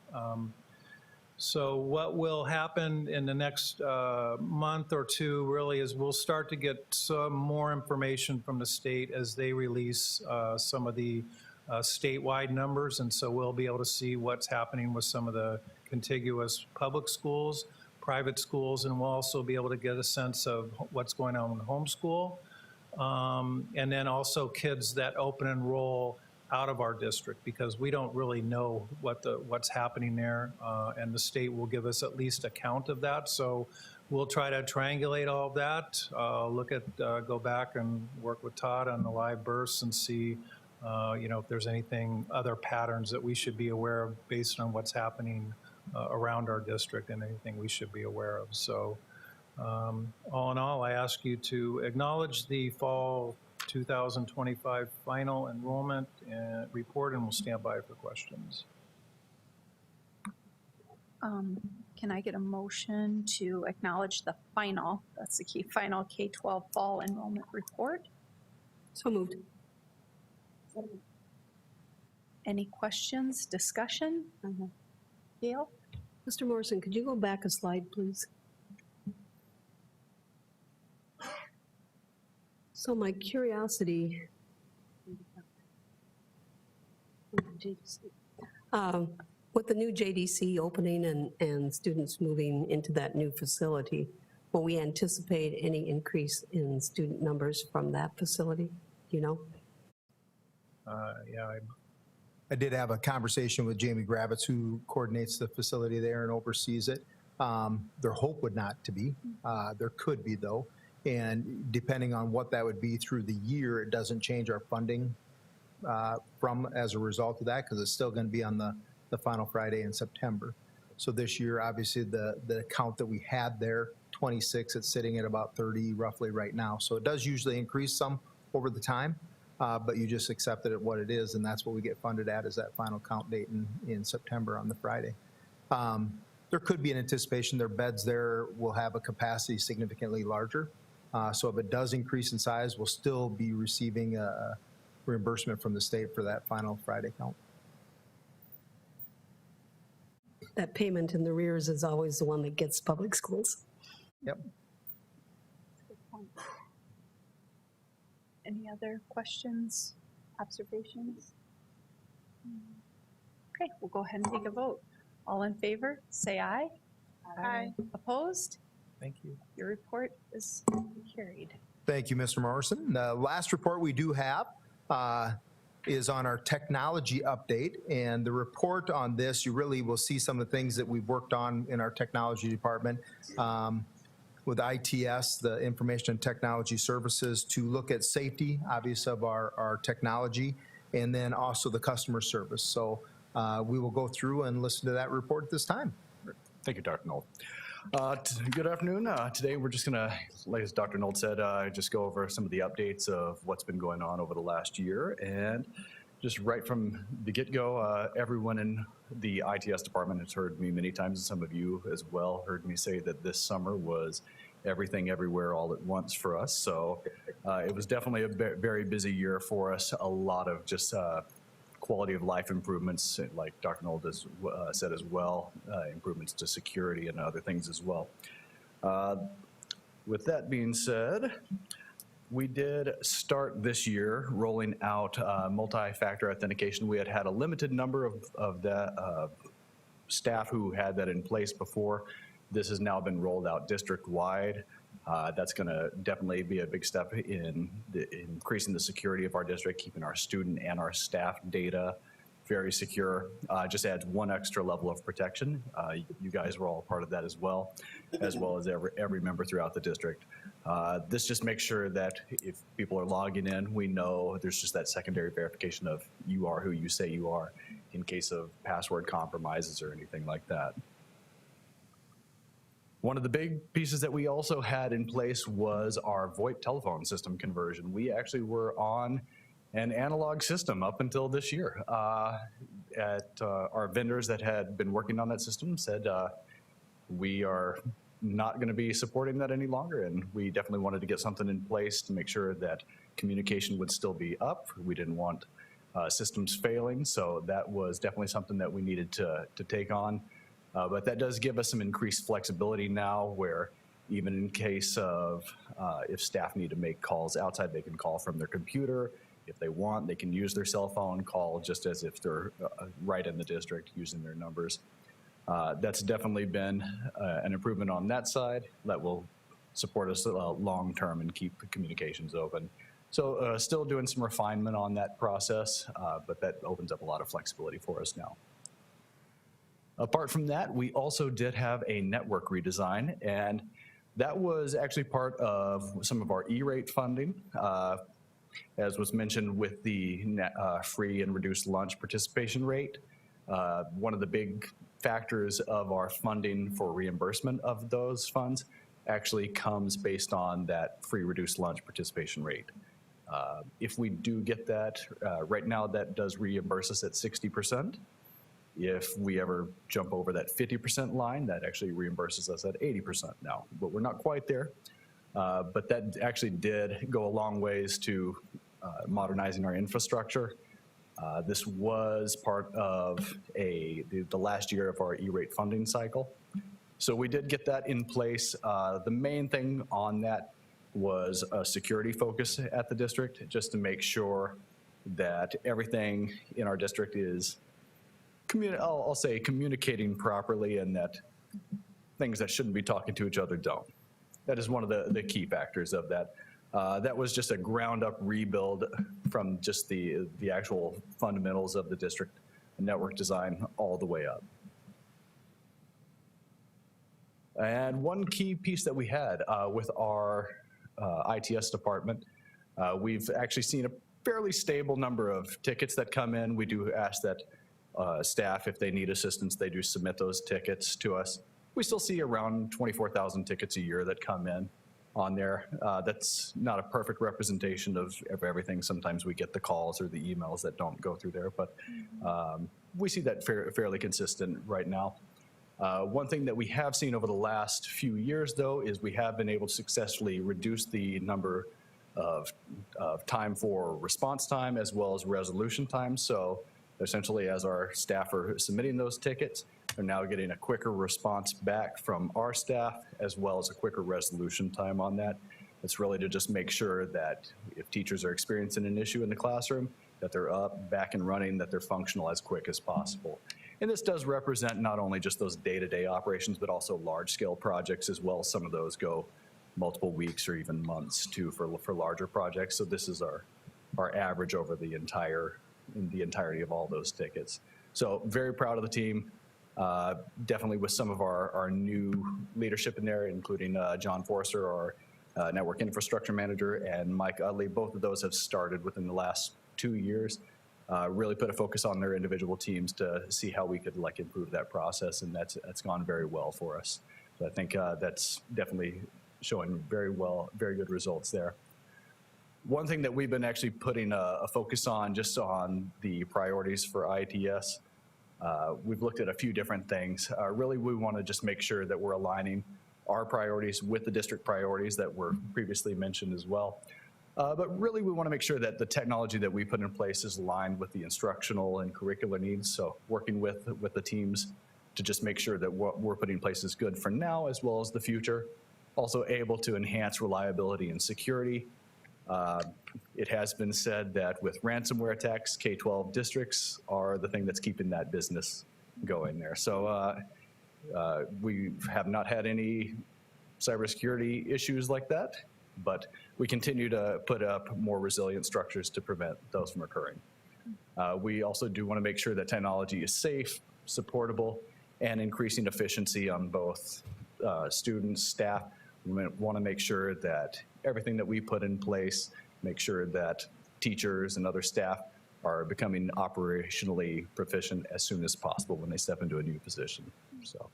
So what will happen in the next month or two really is we'll start to get some more information from the state as they release some of the statewide numbers. And so we'll be able to see what's happening with some of the contiguous public schools, private schools, and we'll also be able to get a sense of what's going on in homeschool. And then also kids that open enroll out of our district, because we don't really know what's happening there, and the state will give us at least a count of that. So we'll try to triangulate all of that, go back and work with Todd on the live bursts and see if there's other patterns that we should be aware of based on what's happening around our district and anything we should be aware of. So all in all, I ask you to acknowledge the fall 2025 final enrollment report, and we'll stand by for questions. Can I get a motion to acknowledge the final, that's the key, final K-12 fall enrollment report? So moved. Any questions, discussion? Gail? Mr. Morrison, could you go back a slide, please? So my curiosity, with the new JDC opening and students moving into that new facility, will we anticipate any increase in student numbers from that facility? Do you know? Yeah, I did have a conversation with Jamie Gravitz, who coordinates the facility there and oversees it. Their hope would not to be. There could be, though. And depending on what that would be through the year, it doesn't change our funding as a result of that, because it's still going to be on the final Friday in September. So this year, obviously, the count that we had there, 26, it's sitting at about 30 roughly right now. So it does usually increase some over the time. But you just accept it at what it is, and that's what we get funded at, is that final count date in September on the Friday. There could be an anticipation their beds there will have a capacity significantly larger. So if it does increase in size, we'll still be receiving a reimbursement from the state for that final Friday count. That payment in the rears is always the one that gets public schools. Yep. Any other questions, observations? Okay, we'll go ahead and take a vote. All in favor, say aye. Aye. Opposed? thank you. Your report is carried. Thank you, Mr. Morrison. The last report we do have is on our technology update. And the report on this, you really will see some of the things that we've worked on in our technology department. With ITS, the Information and Technology Services, to look at safety, obviously, of our technology, and then also the customer service. So We will go through and listen to that report at this time. Thank you, Dr. Nold. Good afternoon. Today we're just going to, like as Dr. Nold said, just go over some of the updates of what's been going on over the last year. And just right from the get-go, everyone in the ITS department has heard me many times, and some of you as well heard me say that this summer was everything everywhere all at once for us. So it was definitely a very busy year for us. A lot of just quality of life improvements, like Dr. Nold has said as well, improvements to security and other things as well. With that being said, we did start this year rolling out multi-factor authentication. We had a limited number of that staff who had that in place before. This has now been rolled out district-wide. That's going to definitely be a big step in increasing the security of our district, keeping our student and our staff data very secure. Just adds one extra level of protection. You guys were all part of that as well as every member throughout the district. This just makes sure that if people are logging in, we know there's just that secondary verification of you are who you say you are in case of password compromises or anything like that. One of the big pieces that we also had in place was our VoIP telephone system conversion. We actually were on an analog system up until this year. Our vendors that had been working on that system said we are not going to be supporting that any longer, and we definitely wanted to get something in place to make sure that communication would still be up. We didn't want systems failing, so that was definitely something that we needed to take on. But that does give us some increased flexibility now, where even in case of if staff need to make calls outside, they can call from their computer. If they want, they can use their cell phone, call just as if they're right in the district using their numbers. That's definitely been an improvement on that side that will support us long-term and keep the communications open. So still doing some refinement on that process, but that opens up a lot of flexibility for us now. Apart from that, we also did have a network redesign, and that was actually part of some of our E-rate funding. As was mentioned with the free and reduced lunch participation rate, one of the big factors of our funding for reimbursement of those funds actually comes based on that free reduced lunch participation rate. If we do get that, right now that does reimburse us at 60%. If we ever jump over that 50% line, that actually reimburses us at 80% now, but we're not quite there. But that actually did go a long ways to modernizing our infrastructure. This was part of the last year of our E-rate funding cycle. So we did get that in place. The main thing on that was a security focus at the district, just to make sure that everything in our district is I'll say communicating properly, and that things that shouldn't be talking to each other don't. That is one of the key factors of that. That was just a ground up rebuild from just the actual fundamentals of the district network design all the way up. And one key piece that we had with our ITS department, we've actually seen a fairly stable number of tickets that come in. We do ask that staff, if they need assistance, they do submit those tickets to us. We still see around 24,000 tickets a year that come in on there. That's not a perfect representation of everything. Sometimes we get the calls or the emails that don't go through there, but we see that fairly consistent right now. One thing that we have seen over the last few years, though, is we have been able to successfully reduce the number of time for response time as well as resolution time. So essentially, as our staff are submitting those tickets, they're now getting a quicker response back from our staff as well as a quicker resolution time on that. It's really to just make sure that if teachers are experiencing an issue in the classroom, that they're up, back and running, that they're functional as quick as possible. And this does represent not only just those day-to-day operations, but also large-scale projects as well. Some of those go multiple weeks or even months too for larger projects. So this is our average over the entirety of all those tickets. So very proud of the team. Definitely with some of our new leadership in there, including John Forster, our network infrastructure manager, and Mike Udley. Both of those have started within the last 2 years. really put a focus on their individual teams to see how we could like improve that process, and that's gone very well for us. So I think that's definitely showing very good results there. One thing that we've been actually putting a focus on, just on the priorities for ITS, we've looked at a few different things. Really, we want to just make sure that we're aligning our priorities with the district priorities that were previously mentioned as well. But really, we want to make sure that the technology that we put in place is aligned with the instructional and curricular needs. So working with the teams to just make sure that what we're putting in place is good for now as well as the future. Also able to enhance reliability and security. It has been said that with ransomware attacks, K-12 districts are the thing that's keeping that business going there. So we have not had any cybersecurity issues like that, but we continue to put up more resilient structures to prevent those from occurring. We also do want to make sure that technology is safe, supportable, and increasing efficiency on both students, staff. We want to make sure that everything that we put in place, make sure that teachers and other staff are becoming operationally proficient as soon as possible when they step into a new position. So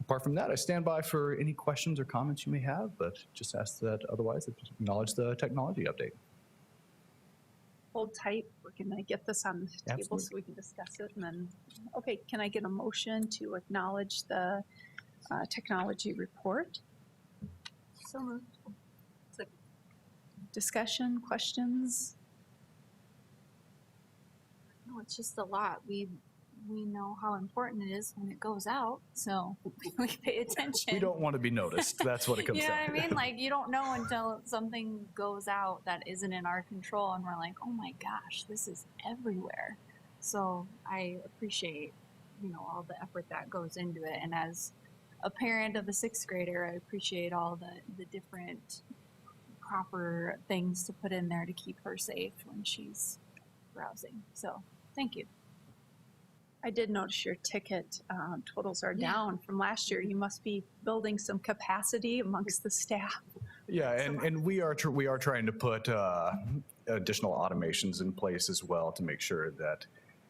apart from that, I stand by for any questions or comments you may have, but just ask that otherwise, acknowledge the technology update. Hold tight. We're going to get this on the table Absolutely. so we can discuss it. And then, okay, can I get a motion to acknowledge the technology report? So moved. Discussion, questions? No, it's just a lot. We know how important it is when it goes out, so we pay attention. We don't want to be noticed. That's what it comes You know down what I mean? Like, you don't know until something goes out that isn't in our control, and we're like, oh my gosh, this is everywhere. So I appreciate, all the effort that goes into it. And as a parent of a sixth grader, I appreciate all the different proper things to put in there to keep her safe when she's browsing. So thank you. I did notice your ticket totals are Yeah. down from last year. You must be building some capacity amongst the staff. Yeah, and we are trying to put additional automations in place as well to make sure that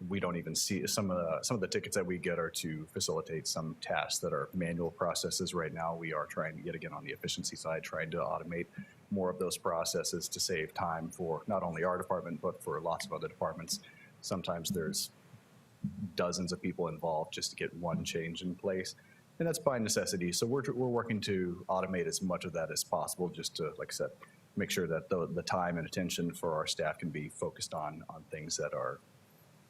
we don't even see some of the tickets that we get are to facilitate some tasks that are manual processes right now. We are trying to get again on the efficiency side, trying to automate more of those processes to save time for not only our department but for lots of other departments. Sometimes there's dozens of people involved just to get one change in place, and that's by necessity. So we're working to automate as much of that as possible, just to, like I said, make sure that the time and attention for our staff can be focused on things that are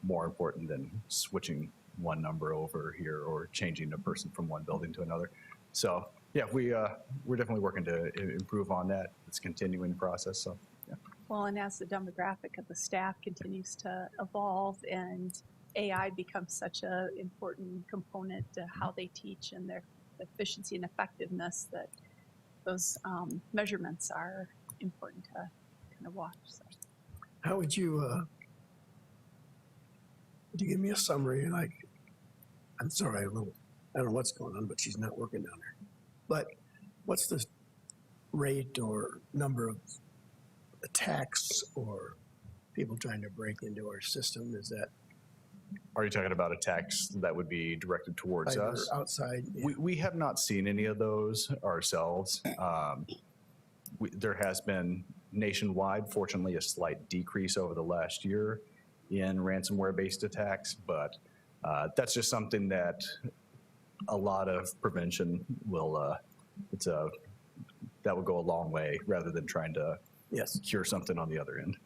more important than switching one number over here or changing a person from one building to another. So yeah, we're definitely working to improve on that. It's a continuing process. So yeah. Well, and as the demographic of the staff continues to evolve and AI becomes such an important component to how they teach and their efficiency and effectiveness, that those measurements are important to kind of watch. So. How would you give me a summary? Like, I'm sorry, I don't know what's going on, but she's not working down there. But what's the rate or number of attacks or people trying to break into our system? Is that Are you talking about attacks that would be directed towards either us? outside? Yeah. We have not seen any of those ourselves. There has been nationwide, fortunately, a slight decrease over the last year in ransomware-based attacks, but that's just something that a lot of prevention will, that will go a long way rather than trying to Yes. cure something on the other end.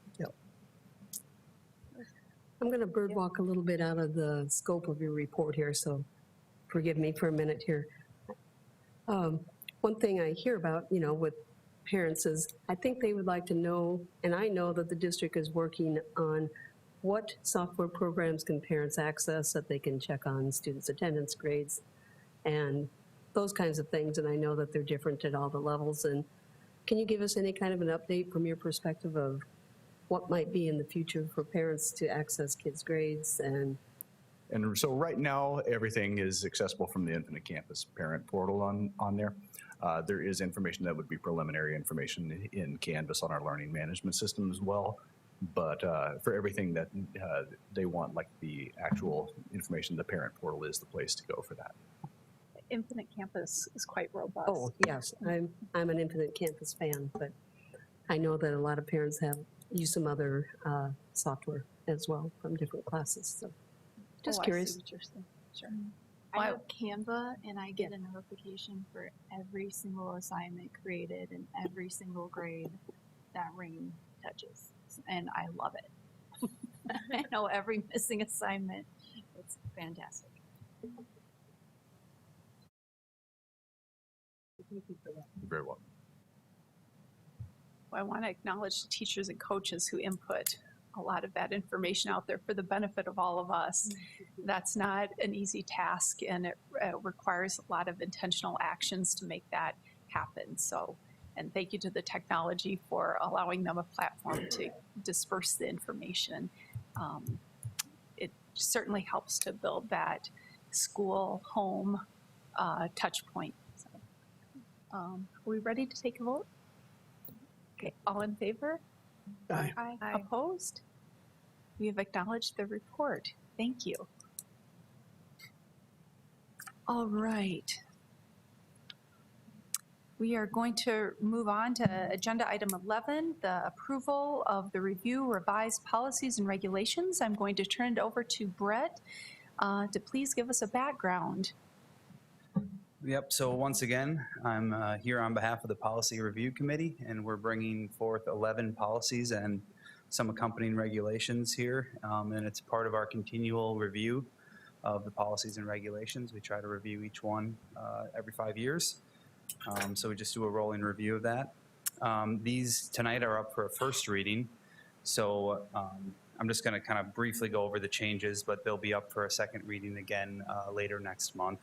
I'm going to birdwalk a little bit out of the scope of your report here, so forgive me for a minute here. One thing I hear about, with parents is I think they would like to know, and I know that the district is working on what software programs can parents access that they can check on students' attendance grades and those kinds of things. And I know that they're different at all the levels. And can you give us any kind of an update from your perspective of what might be in the future for parents to access kids' grades? And so right now, everything is accessible from the Infinite Campus parent portal on there. There is information that would be preliminary information in Canvas on our learning management system as well. But for everything that they want, like the actual information, the parent portal is the place to go for that. Infinite Campus is quite robust. Oh, yes, I'm an Infinite Campus fan, but I know that a lot of parents have used some other software as well from different classes, so just Oh, I see curious. what you're saying. Sure. I have Canva and I get a notification for every single assignment created and every single grade that Ring touches. And I love it. I know every missing assignment. It's fantastic. You're very welcome. I want to acknowledge the teachers and coaches who input a lot of that information out there for the benefit of all of us. That's not an easy task, and it requires a lot of intentional actions to make that happen. So, and thank you to the technology for allowing them a platform to disperse the information. It certainly helps to build that school-home touch point. So, are we ready to take a vote? Okay, all in favor? Aye. Aye. Opposed? We have acknowledged the report. Thank you. All right. We are going to move on to agenda item 11, the approval of the review revised policies and regulations. I'm going to turn it over to Brett to please give us a background. Yep, so once again, I'm here on behalf of the Policy Review Committee, and we're bringing forth 11 policies and some accompanying regulations here, and it's part of our continual review of the policies and regulations. We try to review each one every 5 years, so we just do a rolling review of that. These tonight are up for a first reading, so I'm just going to kind of briefly go over the changes, but they'll be up for a second reading again later next month.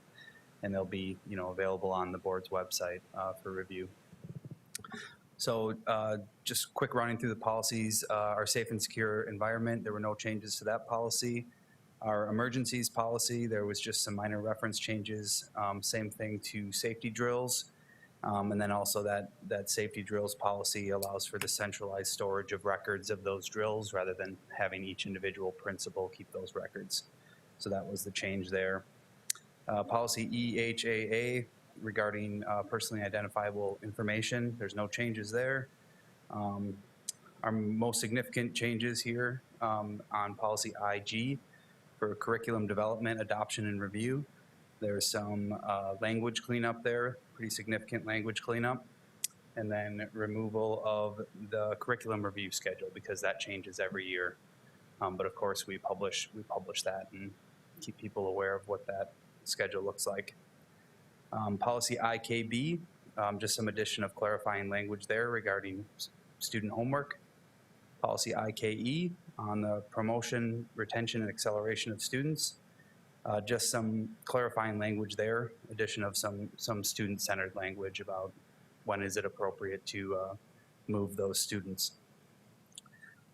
And they'll be, available on the board's website for review. So just quick running through the policies. Our safe and secure environment, there were no changes to that policy. Our emergencies policy, there was just some minor reference changes. Same thing to safety drills. And then also that safety drills policy allows for the centralized storage of records of those drills rather than having each individual principal keep those records. So that was the change there. Policy EHAA regarding personally identifiable information, there's no changes there. Our most significant changes here on policy IG for curriculum development, adoption, and review. There's some language cleanup there, pretty significant language cleanup. And then removal of the curriculum review schedule because that changes every year. But of course we publish that and keep people aware of what that schedule looks like. Policy IKB, just some addition of clarifying language there regarding student homework. Policy IKE on the promotion, retention, and acceleration of students. Just some clarifying language there, addition of some student-centered language about when is it appropriate to move those students.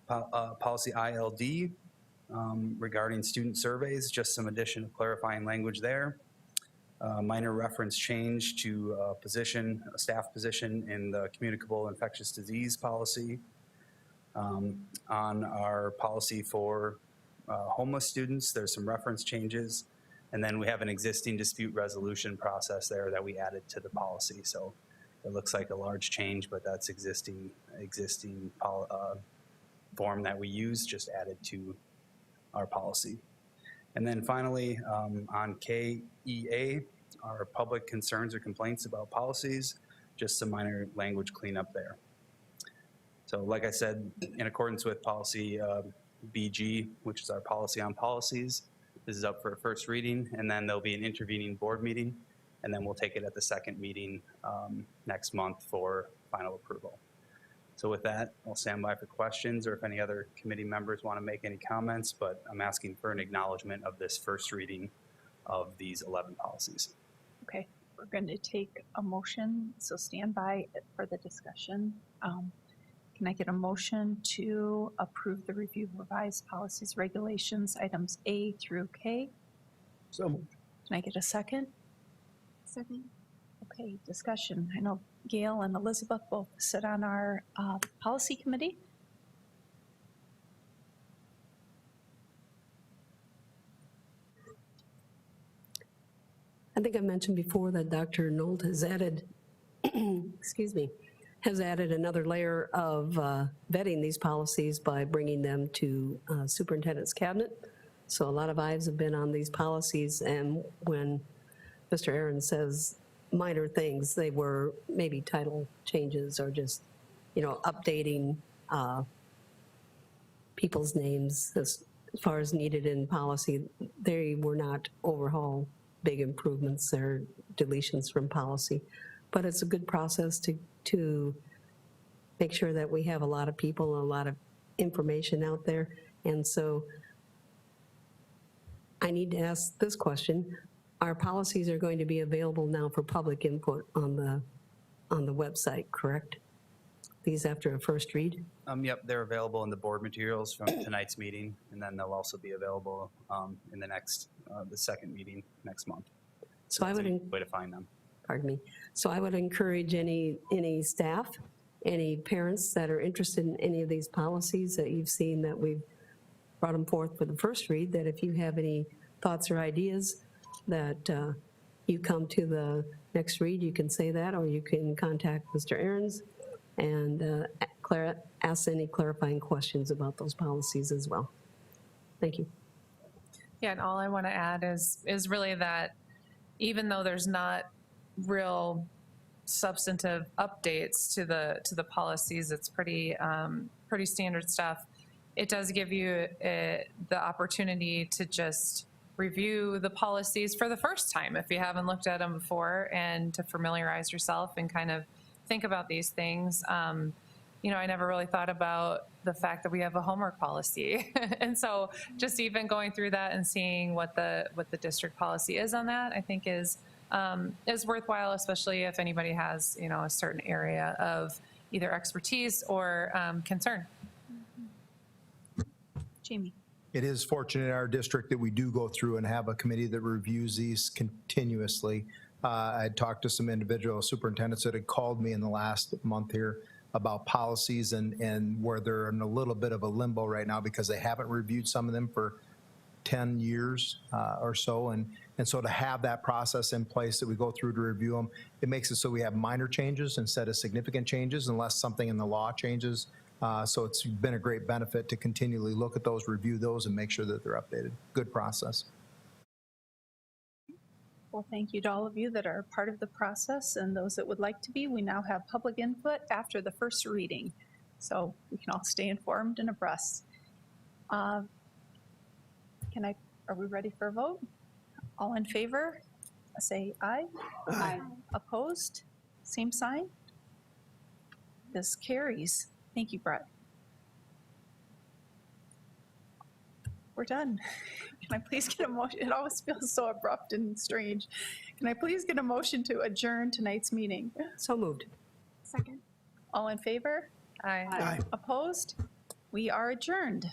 Policy ILD, regarding student surveys, just some addition of clarifying language there. Minor reference change to a staff position in the communicable infectious disease policy. On our policy for homeless students, there's some reference changes. And then we have an existing dispute resolution process there that we added to the policy. So it looks like a large change, but that's existing form that we use, just added to our policy. And then finally, on KEA, our public concerns or complaints about policies, just some minor language cleanup there. So like I said, in accordance with policy BG, which is our policy on policies, this is up for a first reading, and then there'll be an intervening board meeting, and then we'll take it at the second meeting next month for final approval. So with that, I'll stand by for questions or if any other committee members want to make any comments, but I'm asking for an acknowledgement of this first reading of these 11 policies. Okay, we're going to take a motion, so stand by for the discussion. Can I get a motion to approve the review of revised policies, regulations, items A through K? So moved. Can I get a second? Second. Okay, discussion. I know Gail and Elizabeth both sit on our policy committee. I think I mentioned before that Dr. Nolt has added, excuse me, has added another layer of vetting these policies by bringing them to superintendent's cabinet. So a lot of eyes have been on these policies, and when Mr. Aaron says minor things, they were maybe title changes or just, updating people's names as far as needed in policy. They were not overhaul big improvements or deletions from policy, but it's a good process to make sure that we have a lot of people, a lot of information out there. And so I need to ask this question. Our policies are going to be available now for public input on the website, correct? These after a first read? Yep, they're available in the board materials from tonight's meeting, and then they'll also be available in the second meeting next month. So I That's would, a way to find them. pardon me. So I would encourage any staff, any parents that are interested in any of these policies that you've seen that we've brought them forth for the first read, that if you have any thoughts or ideas that you come to the next read, you can say that, or you can contact Mr. Aarons and ask any clarifying questions about those policies as well. Thank you. Yeah, and all I want to add is really that even though there's not real substantive updates to the policies, it's pretty standard stuff. It does give you the opportunity to just review the policies for the first time if you haven't looked at them before, and to familiarize yourself and kind of think about these things. I never really thought about the fact that we have a homework policy. And so just even going through that and seeing what the district policy is on that, I think is worthwhile, especially if anybody has, a certain area of either expertise or concern. Jamie. It is fortunate in our district that we do go through and have a committee that reviews these continuously. I had talked to some individual superintendents that had called me in the last month here about policies and where they're in a little bit of a limbo right now because they haven't reviewed some of them for 10 years or so. And so to have that process in place that we go through to review them, it makes it so we have minor changes instead of significant changes unless something in the law changes. So it's been a great benefit to continually look at those, review those, and make sure that they're updated. Good process. Well, thank you to all of you that are part of the process, and those that would like to be. We now have public input after the first reading, so we can all stay informed and abreast. Are we ready for a vote? All in favor, say aye. Aye. Opposed? Same sign? This carries. Thank you, Brett. We're done. Can I please get a motion? It always feels so abrupt and strange. Can I please get a motion to adjourn tonight's meeting? So moved. Second. All in favor? Aye. Aye. Opposed? We are adjourned.